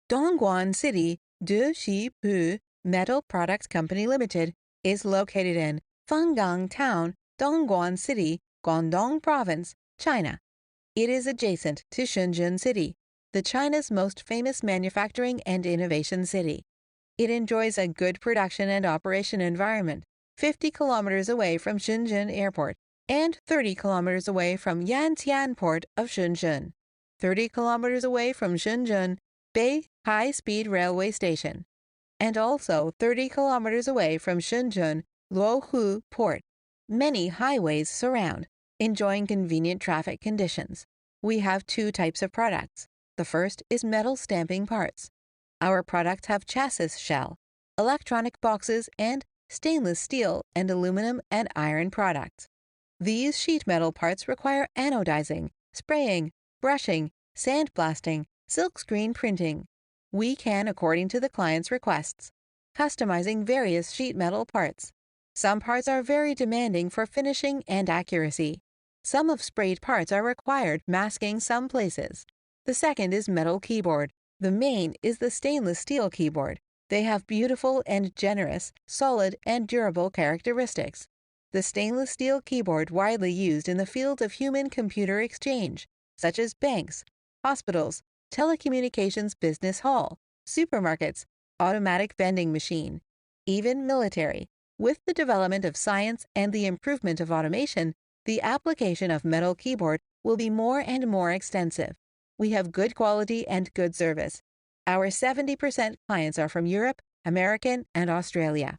Dongguan City Deshipu Metal Products Company Limited is located in Fenggang Town, Dongguan City, Guangdong Province, China. It is adjacent to Shenzhen City, the China's most famous manufacturing and innovation city. It enjoys a good production and operation environment, 50 kilometers away from Shenzhen Airport and 30 kilometers away from Yantian Port of Shenzhen, 30 kilometers away from Shenzhen Bay High-Speed Railway Station, and also 30 kilometers away from Shenzhen Luohu Port. Many highways surround, enjoying convenient traffic conditions. We have two types of products. The first is metal stamping parts. Our products have chassis shell, electronic boxes, and stainless steel and aluminum and iron products. These sheet metal parts require anodizing, spraying, brushing, sandblasting, silkscreen printing. We can, according to the client's requests, customizing various sheet metal parts. Some parts are very demanding for finishing and accuracy. Some of sprayed parts are required, masking some places. The second is metal keyboard. The main is the stainless steel keyboard. They have beautiful and generous, solid and durable characteristics. The stainless steel keyboard widely used in the field of human-computer exchange, such as banks, hospitals, telecommunications business hall, supermarkets, automatic vending machine, even military. With the development of science and the improvement of automation, the application of metal keyboard will be more and more extensive. We have good quality and good service. Our 70% clients are from Europe, American, and Australia.